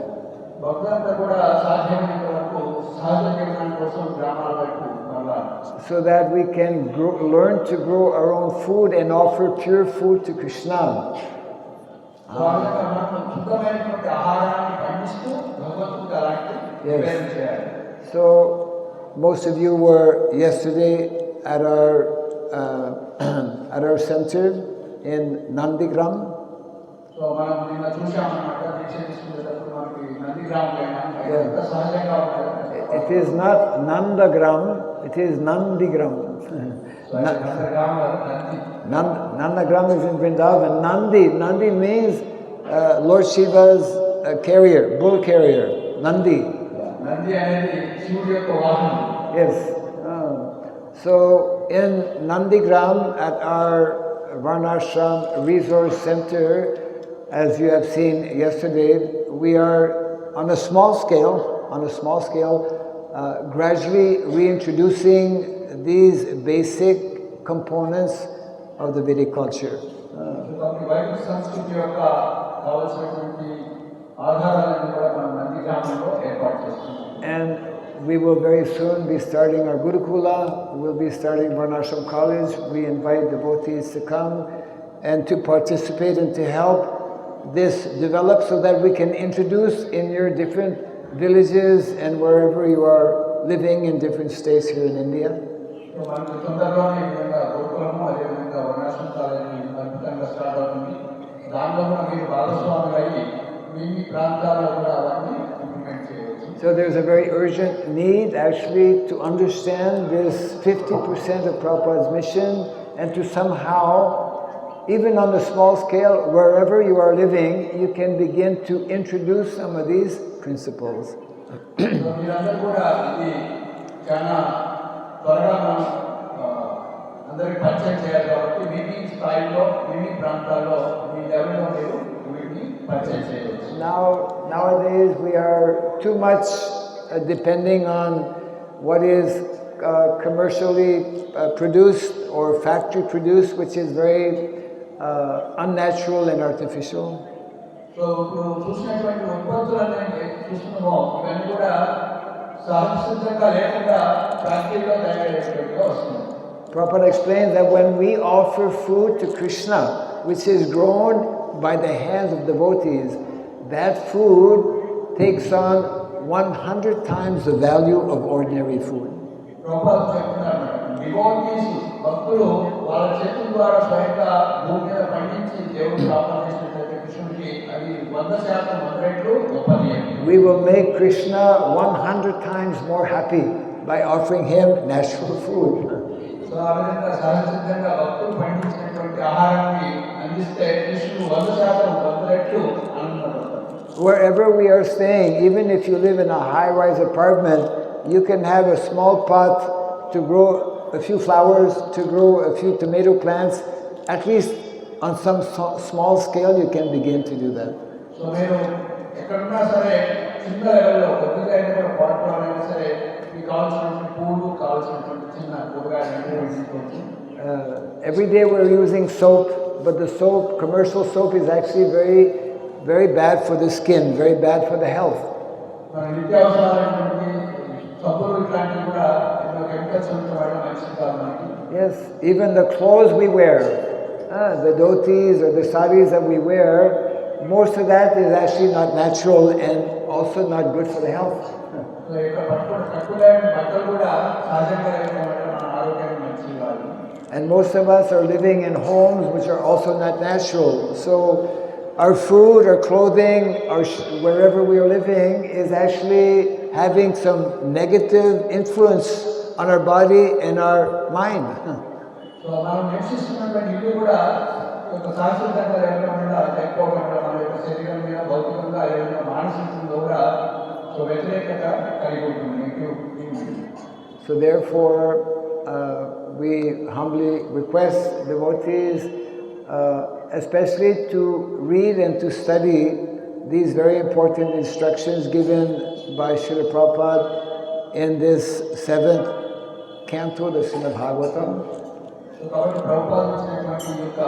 భక్తులంతా కూడా సాధ్యమైనంత వరకు సహజ జీవనం కోసం గ్రామాల వైపు మరలాలి. So that we can learn to grow our own food and offer pure food to Krishna. శుద్ధమైనటువంటి ఆహారాన్ని పండిస్తూ భగవంతుడికి అలాంటి నివేదన చేయాలి. So most of you were yesterday at our center in Nandigram. So మనం నిన్న చూసామన్నమాట దీక్ష తీసుకునేటప్పుడు మనకి నందిగ్రామ్ సహజంగా ఉంటుంది. It is not Nandagram, it is Nandigram. Nandagram is in Vrindavan. Nandi means Lord Shiva's carrier, bull carrier. Nandi. Nandi అనేది శివుడి యొక్క వాహనం. Yes. So in Nandigram at our Varnashram Resource Center, as you have seen yesterday, we are on a small scale, gradually reintroducing these basic components of the Vedic culture. వైదిక సంస్కృతి యొక్క కావలసినటువంటి ఆధారాలను కూడా మనం నందిగ్రామంలో ఏర్పాటు చేస్తున్నాం. And we will very soon be starting our Gurukula, we'll be starting Varnashram College. We invite devotees to come and to participate and to help this develop so that we can introduce in your different villages and wherever you are living in different states here in India. So there's a very urgent need actually to understand this 50% of Prabhupada's mission and to somehow, even on a small scale, wherever you are living, you can begin to introduce some of these principles. Nowadays we are too much depending on what is commercially produced or factory produced, which is very unnatural and artificial. So, చూసినటువంటి ఉత్పత్తులన్నీ చూస్తున్నామో ఇవన్నీ కూడా సహజంగా లేకుండా ఫ్యాక్టరీలో తయారయ్యేట్టుగా వస్తుంది. Prabhupada explains that when we offer food to Krishna, which is grown by the hands of devotees, that food takes on 100 times the value of ordinary food. Prabhupada చెప్తున్నారు devotees భక్తులు వాళ్ళ చేతుల ద్వారా స్వయంగా భూమి మీద పండించి దేవుడికి ఆఫర్ చేసినట్లయితే కృష్ణుడికి అది 100% 100 రెట్లు గొప్పది. We will make Krishna 100 times more happy by offering him natural food. So ఆ విధంగా సహజంగా భక్తులు పండించినటువంటి ఆహారాన్ని అందిస్తే కృష్ణుడు 100% 100 రెట్లు ఆనందపడతారు. Wherever we are staying, even if you live in a high-rise apartment, you can have a small pot to grow a few flowers, to grow a few tomato plants. At least on some small scale, you can begin to do that. So, మీరు ఎక్కడున్నా సరే చిన్న లెవెల్లో కొద్దిగా అయినా పాటలో అయినా సరే మీకు కావాల్సినటువంటి పూలు కావాల్సినటువంటి చిన్న కూరగాయలు తీసుకోవచ్చు. Every day we're using soap, but the soap, commercial soap, is actually very, very bad for the skin, very bad for the health. నిత్యావసరాలైనటువంటి సబ్బులు ఇట్లాంటివి కూడా కెమికల్స్ వాడడం మంచిది కాదు మనకి. Yes, even the clothes we wear, the dhotis or the saris that we wear, most of that is actually not natural and also not good for the health. And most of us are living in homes which are also not natural. So our food, our clothing, wherever we are living is actually having some negative influence on our body and our mind. So మనం నివసిస్తున్నటువంటి ఇల్లు కూడా ఒక శాశ్వతంగా లేకుండా లేకపోకుండా మన యొక్క శరీరం మీద భౌతికంగా ఏదైనా మానసికంగా కూడా సో వ్యతిరేకత కలిగి ఉంటుంది. So therefore, we humbly request devotees, especially to read and to study these very important instructions given by Srila Prabhupada in this 7th canto, the Srimad Bhagavatam. So కాబట్టి ప్రభుపాద ఇచ్చినటువంటి ఈ యొక్క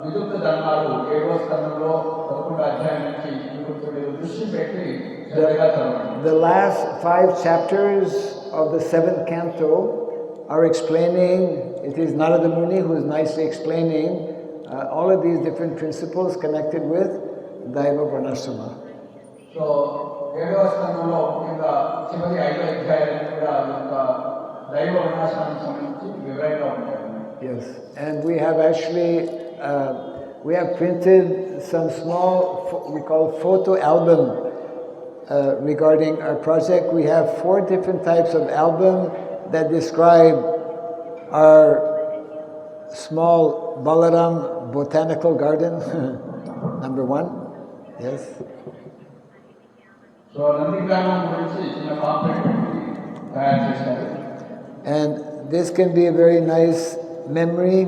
విద్యుత్ ధర్మాలు 7వ స్కందంలో 11వ అధ్యాయం నుంచి ఇంకొక దృష్టి పెట్టి శ్రద్ధగా చదవండి. The last 5 chapters of the 7th canto are explaining, it is Narada Muni who is nicely explaining all of these different principles connected with Daiva Varnashrama. So, 7వ స్కందంలో ముఖ్యంగా చివరి 5 అధ్యాయాలు కూడా దైవ వర్ణాశ్రమానికి సంబంధించి వివరంగా ఉంటాయి. Yes, and we have actually we have printed some small we call photo album regarding our project. We have 4 different types of album that describe our small Balaram botanical garden. Number 1, yes. So, నందిగ్రామం గురించి చిన్న pamphlet తయారు చేశారు. And this can be a very nice memory,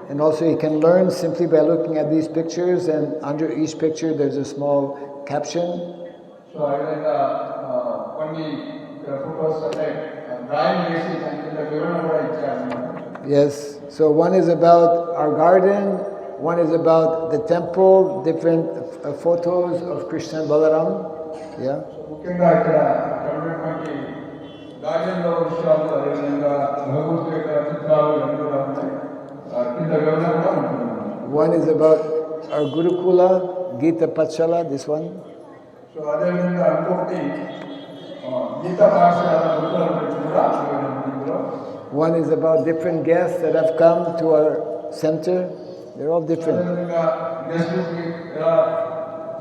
and also you can learn simply by looking at these pictures, and under each picture there's a small caption. So, I like కొన్ని photos like drawing వేసి దాని వివరణ కూడా ఇచ్చారు. Yes, so one is about our garden, one is about the temple, different photos of Krishna and Balaram. Yeah. ముఖ్యంగా ఇక్కడ ఉన్నటువంటి గార్డెన్లో విషయాలు అదేవిధంగా భగవంతుడి యొక్క చిత్రాలు ఇవన్నీ కూడా ఉన్నాయి. కింద వివరణ కూడా ఉంటుంది. One is about our Gurukula, Gita Pachala, this one. So అదేవిధంగా ఇంకొకటి గీతా పాఠశాల గురుకుల గురించి కూడా ఇందులో. One is about different guests that have come to our center. They're all different. అదేవిధంగా గెస్టులకి ఎలా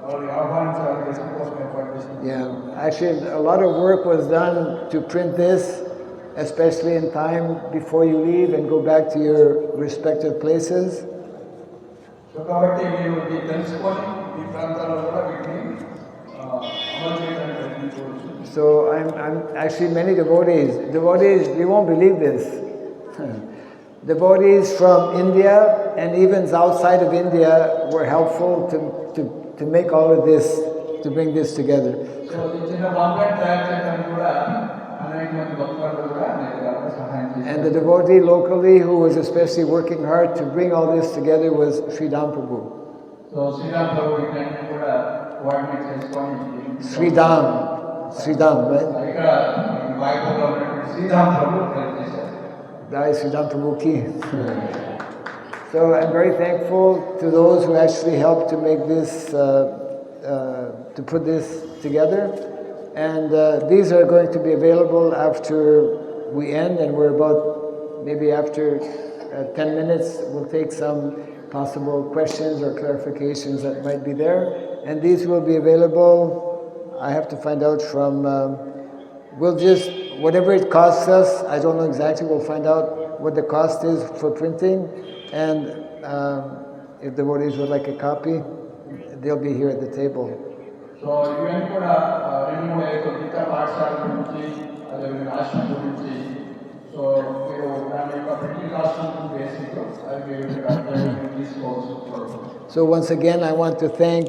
వాళ్ళు ఆహ్వానించాలి, గెస్టుల కోసం ఏర్పాటు చేసింది. Yeah, actually a lot of work was done to print this, especially in time before you leave and go back to your respective places. So కాబట్టి మీరు ఇది తెలుసుకొని ఈ ప్రాంతాల్లో కూడా వీటిని అమలు చేయడానికి ప్రయత్నించవచ్చు. So I'm actually many devotees, you won't believe this. Devotees from India and even outside of India were helpful to make all of this, to bring this together. So ఈ చిన్న పాంప్లెట్ తయారు చేయడానికి కూడా అనేక మంది భక్తులు కూడా అనేక సహాయం చేశారు. And the devotee locally who was especially working hard to bring all this together was Sridham Prabhu. So Sriram Prabhu వీటన్నిటిని కూడా కోఆర్డినేట్ చేసుకొని Sridham, right? ఇక్కడ మైపూర్లో ఉన్నటువంటి శ్రీరామ్ ప్రభు తయారు చేశారు. Jai Sridham Prabhu ki. So I'm very thankful to those who actually helped to make this, to put this together. And these are going to be available after we end, and we're about, maybe after 10 minutes, we'll take some possible questions or clarifications that might be there. And these will be available, I have to find out from, we'll just, whatever it costs us, I don't know exactly, we'll find out what the cost is for printing. And if devotees would like a copy, they'll be here at the table. So ఇవన్నీ కూడా 2-3 గీతా పాఠశాల గురించి అదేవిధంగా ఆశ్రమం గురించి so మీరు దాని యొక్క ప్రింటింగ్ కాస్ట్ బేసిక్ అది మీరు తీసుకోవచ్చు. So once again, I want to thank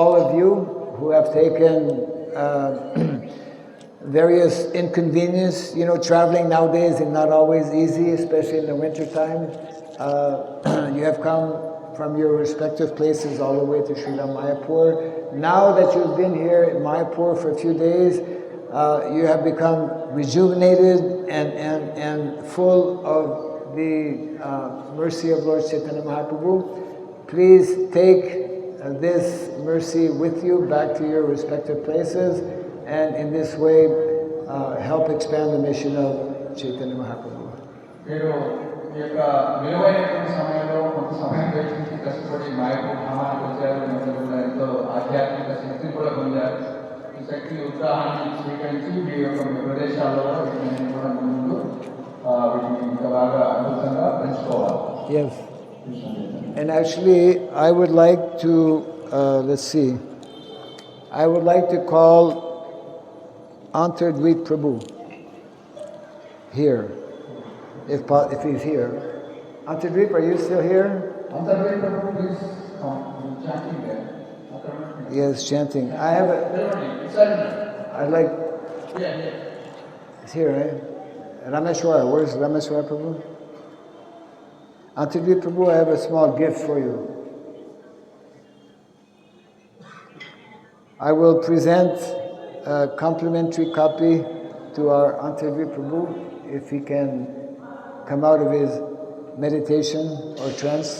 all of you who have taken various inconvenience. You know, traveling nowadays is not always easy, especially in the winter time. You have come from your respective places all the way to Sridham Mayapur. Now that you've been here in Mayapur for a few days, you have become rejuvenated and full of the mercy of Lord Chaitanya Mahaprabhu. Please take this mercy with you back to your respective places, and in this way help expand the mission of Chaitanya Mahaprabhu. మీరు ఈ యొక్క విలువైనటువంటి సమయంలో కొంత సమయం వెచ్చించి కష్టపడి మాయపూర్ గ్రామానికి వచ్చారు. మీరు కూడా ఎంతో ఆధ్యాత్మిక శక్తిని కూడా పొందారు. ఈ శక్తి ఉత్సాహాన్ని స్వీకరించి మీ యొక్క ప్రదేశాల్లో వీటిని కూడా ముందు వీటిని ఇంకా బాగా అద్భుతంగా పెంచుకోవాలి. Yes. And actually, I would like to, let's see, I would like to call Antardvip Prabhu here, if he's here. Antardvip, are you still here? Antardvip Prabhu, please come. Chanting there. Yes, chanting. I have a, I'd like, it's here, right? Rameshwara, where's Rameshwara Prabhu? Antardvip Prabhu, I have a small gift for you. I will present a complimentary copy to our Antardvip Prabhu if he can come out of his meditation or trance.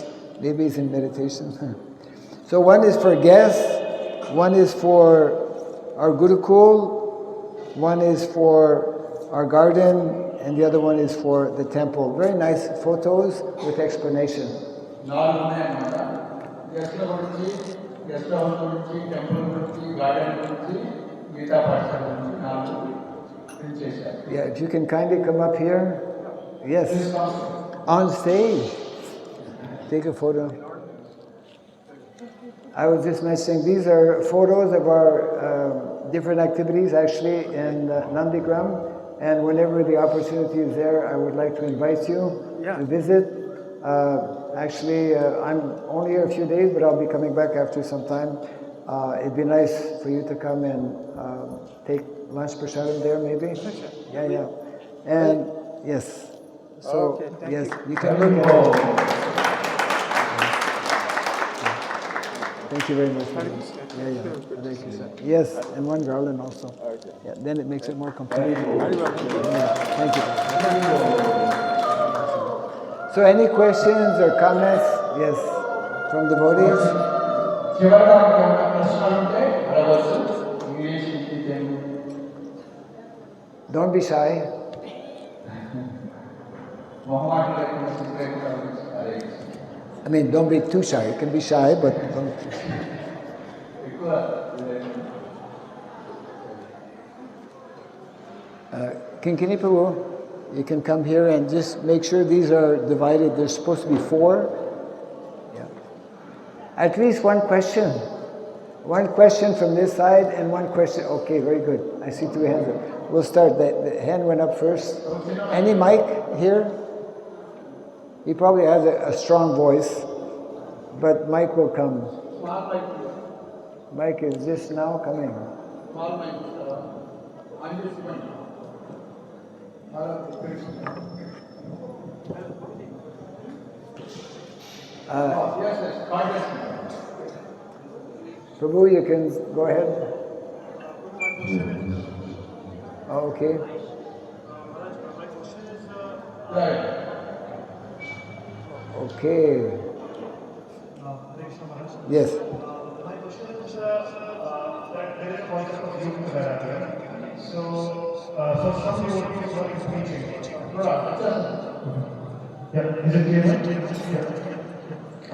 Maybe he's in meditation. So one is for guests, one is for our Gurukul, one is for our garden, and the other one is for the temple. Very nice photos with explanation. Yeah, if you can kindly come up here. Yes, on stage. Take a photo. I was just mentioning, these are photos of our different activities actually in Nandigram. And whenever the opportunity is there, I would like to invite you to visit. Actually, I'm only here a few days, but I'll be coming back after some time. It'd be nice for you to come and take lunch prasadam there, maybe. Yeah. And yes, so yes, you can look at it. Thank you very much. Yeah. Thank you, sir. Yes, and one garland also. Yeah, then it makes it more complete. Thank you. So any questions or comments? Yes, from the devotees? Don't be shy. I mean, don't be too shy. You can be shy, but don't. Kinkini Prabhu, you can come here and just make sure these are divided. There's supposed to be 4. Yeah. At least one question. One question from this side and one question. Okay, very good. I see 2 hands up. We'll start. The hand went up first. Any mic here? He probably has a strong voice, but mic will come. Mic is just now coming. Small mic. Yes, Prabhu, you can go ahead. Okay. Okay. Yes. My question is that there is a concept of youth therapy. So some devotees are preaching. Yeah, is it clear? Yeah.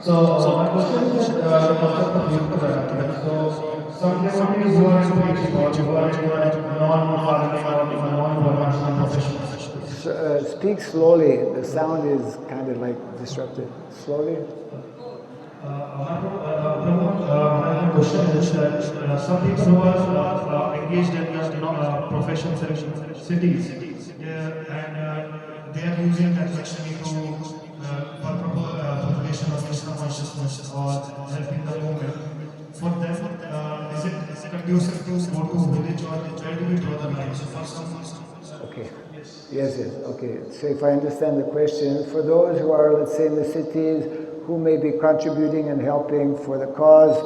So my question is the concept of youth therapy. So some devotees who are preaching or who are non-farming or non-Varnashram professionals. Speak slowly. The sound is kind of like disrupted. Slowly. My question is that some people who are engaged in professions in cities and they are using that Lakshmi to propagation of Krishna consciousness or helping the movement. For them, is it conducive to go to village or where do we draw the line? So for some. Okay. Yes. Okay. So if I understand the question, for those who are, let's say, in the cities, who may be contributing and helping for the cause,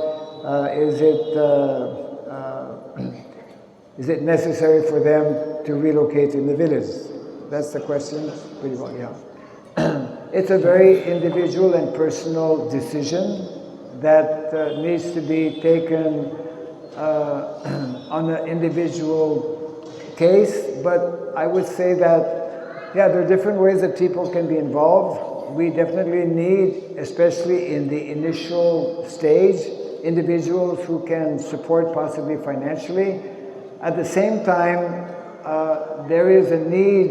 is it necessary for them to relocate in the village? That's the question. Pretty well, yeah. It's a very individual and personal decision that needs to be taken on an individual case, but I would say that Yeah, there are different ways that people can be involved. We definitely need, especially in the initial stage, individuals who can support possibly financially. At the same time, there is a need,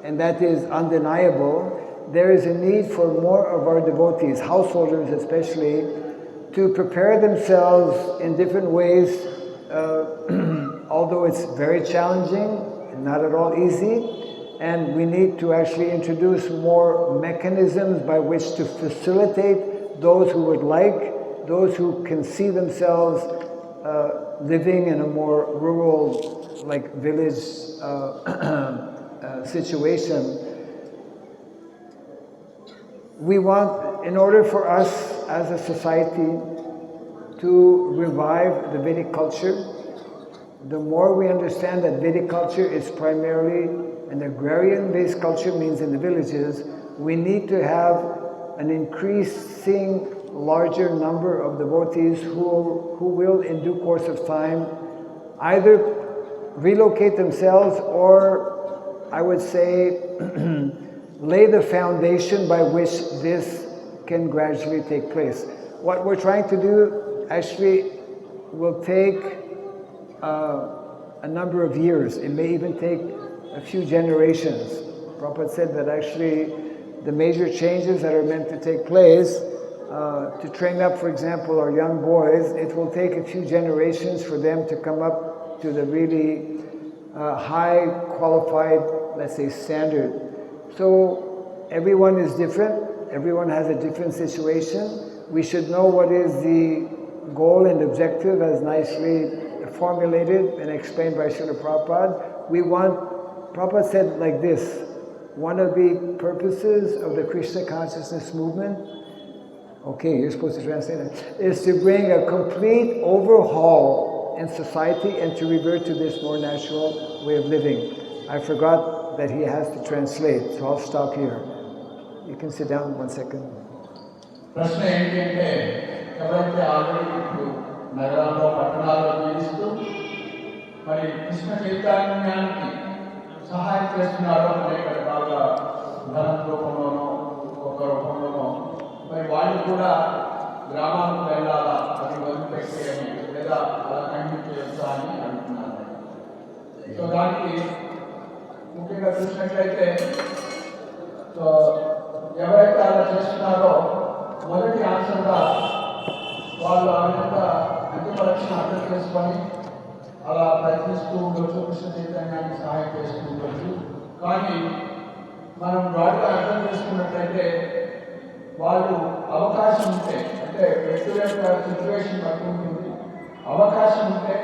and that is undeniable, there is a need for more of our devotees, householders especially, to prepare themselves in different ways, although it's very challenging, not at all easy, and we need to actually introduce more mechanisms by which to facilitate those who would like, those who can see themselves living in a more rural, like village situation. We want, in order for us as a society to revive the Vedic culture, the more we understand that Vedic culture is primarily an agrarian-based culture, means in the villages, we need to have an increasing larger number of devotees who will, in due course of time, either relocate themselves or, I would say, lay the foundation by which this can gradually take place. What we're trying to do actually will take a number of years. It may even take a few generations. Prabhupada said that actually the major changes that are meant to take place to train up, for example, our young boys, it will take a few generations for them to come up to the really high qualified, let's say, standard. So everyone is different, everyone has a different situation. We should know what is the goal and objective as nicely formulated and explained by Srila Prabhupada. Prabhupada said like this, one of the purposes of the Krishna consciousness movement, okay, you're supposed to translate that, is to bring a complete overhaul in society and to revert to this more natural way of living. I forgot that he has to translate, so I'll stop here. You can sit down 1 second. ప్రశ్న ఏంటంటే ఎవరైతే already ఇప్పుడు నగరాల్లో పట్టణాల్లో జీవిస్తూ మరి కృష్ణ చైతన్యానికి సహాయం చేస్తున్నారో అనేక రకాలుగా ధన రూపంలోనో ఒక్కొక్క రూపంలోనో మరి వాళ్ళు కూడా గ్రామాలకు వెళ్ళాలా అది వదిలిపెట్టి అని లేదా అలా కంటిన్యూ చేయొచ్చా అని అంటున్నారు. సో దానికి ముఖ్యంగా చూసినట్లయితే సో ఎవరైతే అలా చేస్తున్నారో మొదటి ఆన్సర్గా వాళ్ళు ఆ విధంగా అంతిమరక్షణ అర్థం చేసుకొని అలా ప్రయత్నిస్తూ ఉండొచ్చు, కృష్ణ చైతన్యానికి సహాయం చేస్తూ ఉండొచ్చు. కానీ మనం వాటిగా అర్థం చేసుకున్నట్లయితే వాళ్ళు అవకాశం ఉంటే, అంటే వ్యక్తుల యొక్క సిచ్యువేషన్ బట్టి ఉంటుంది, అవకాశం ఉంటే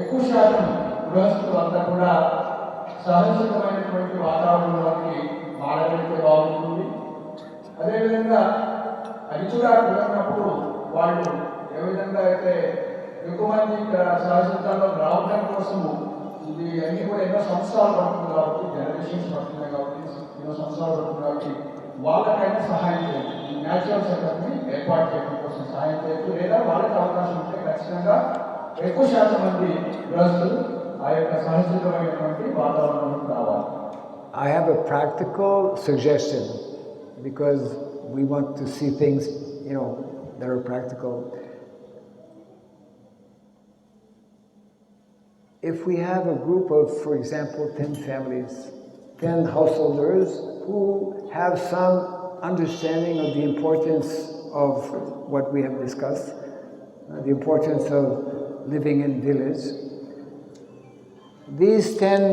ఎక్కువ శాతం గృహస్థులంతా కూడా సహజమైనటువంటి వాతావరణంలోకి మారగలిగితే బాగుంటుంది. అదేవిధంగా అది కూడా కుదరినప్పుడు వాళ్ళు ఏ విధంగా అయితే ఎక్కువ మంది ఇక్కడ సహజంలో రావడం కోసము ఇది అన్నీ కూడా ఎన్నో సంవత్సరాలు పడుతుంది కాబట్టి, జనరేషన్స్ పడుతున్నాయి కాబట్టి, ఎన్నో సంవత్సరాలు పడుతుంది కాబట్టి వాళ్ళకైనా సహాయం చేయొచ్చు, ఈ న్యాచురల్ సెటప్ని ఏర్పాటు చేయడం కోసం సహాయం చేయొచ్చు. లేదా వాళ్ళకి అవకాశం ఉంటే ఖచ్చితంగా ఎక్కువ శాతం మంది గృహస్థులు ఆ యొక్క సహజమైనటువంటి వాతావరణంలో రావాలి. I have a practical suggestion because we want to see things, that are practical. If we have a group of, for example, 10 families, 10 householders who have some understanding of the importance of what we have discussed, the importance of living in village, these 10